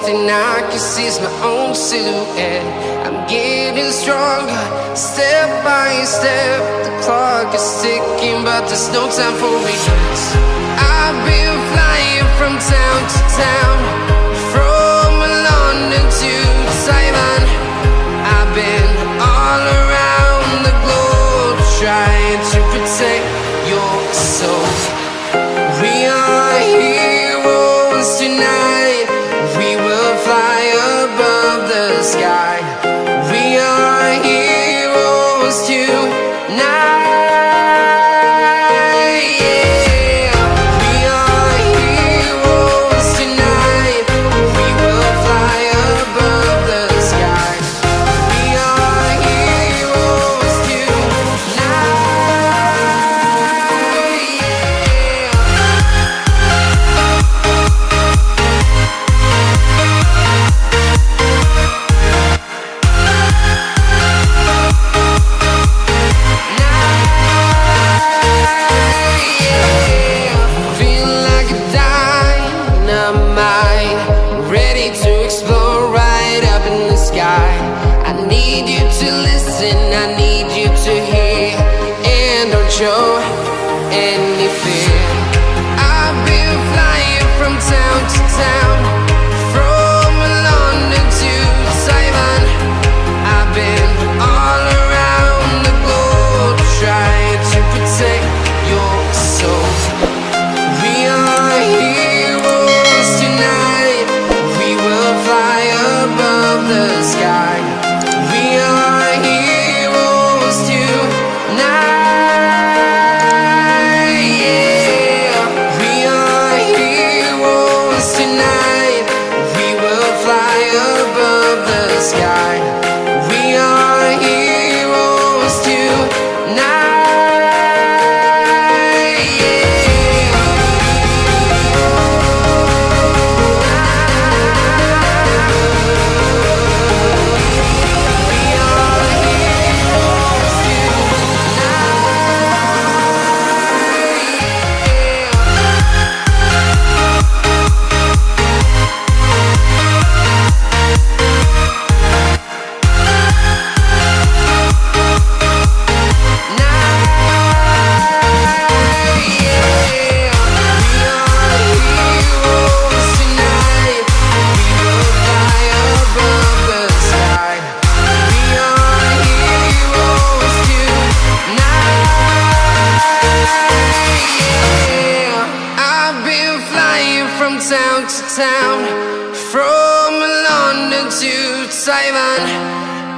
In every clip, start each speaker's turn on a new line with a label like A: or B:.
A: thing I can see is my own silhouette. I'm getting stronger, step by step. The clock is ticking, but there's no time for regrets. I've been flying from town to town, from London to Taiwan. I've been all around the globe, trying to protect your soul. We are heroes tonight. We will fly above the sky. We are heroes tonight. Show any fear. I've been flying from town to town, from London to Taiwan. I've been all around the globe, trying to protect your soul. We are heroes tonight. We will fly above the sky. We are heroes tonight.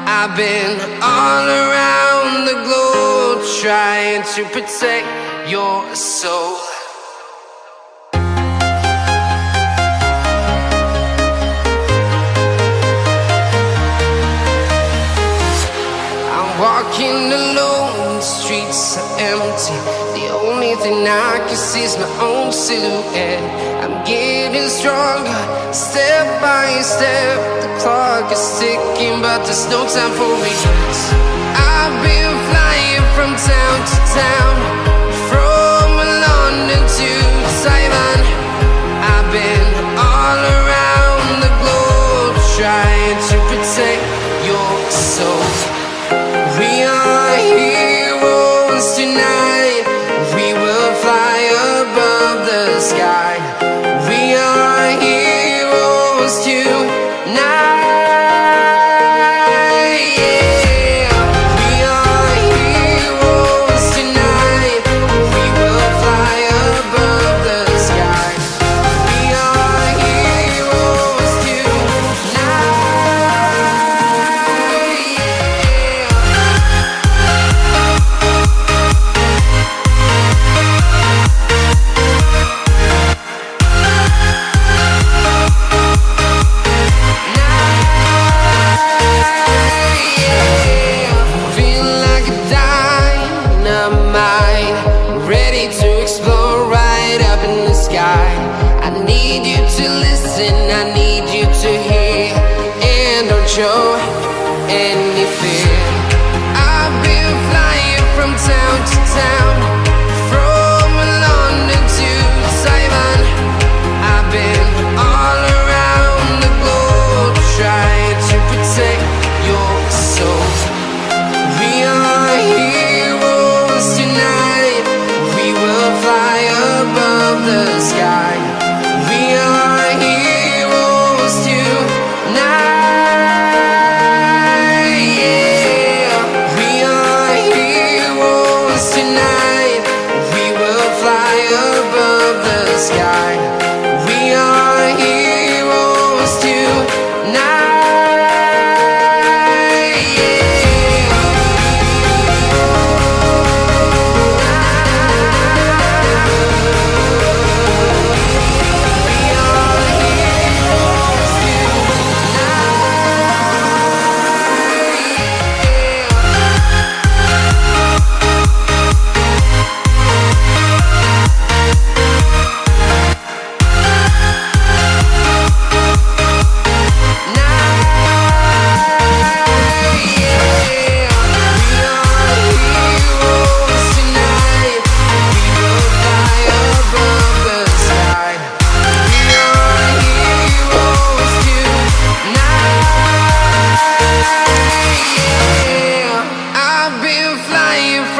A: I've been all around the globe, trying to protect your soul. I'm walking alone, the streets are empty. The only thing I can see is my own silhouette. I'm getting stronger, step by step. The clock is ticking, but there's no time for regrets. I've been flying from town to town, from London to Taiwan. I've been all around the globe, trying to protect your soul. We are heroes tonight. We will fly above the sky. We are heroes tonight. Yeah.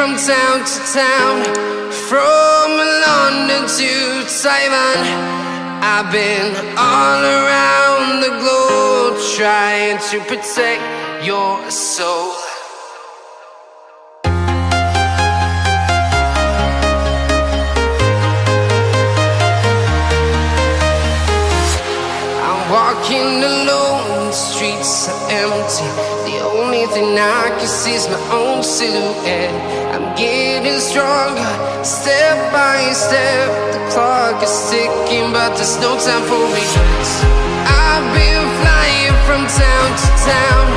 A: from town to town, from London to Taiwan. I've been all around the globe trying to protect your soul. Walking alone, the streets are empty. The only thing I can see is my own silhouette. I'm getting stronger, step by step. The clock is ticking, but there's no time for regrets. I've been flying from town to town,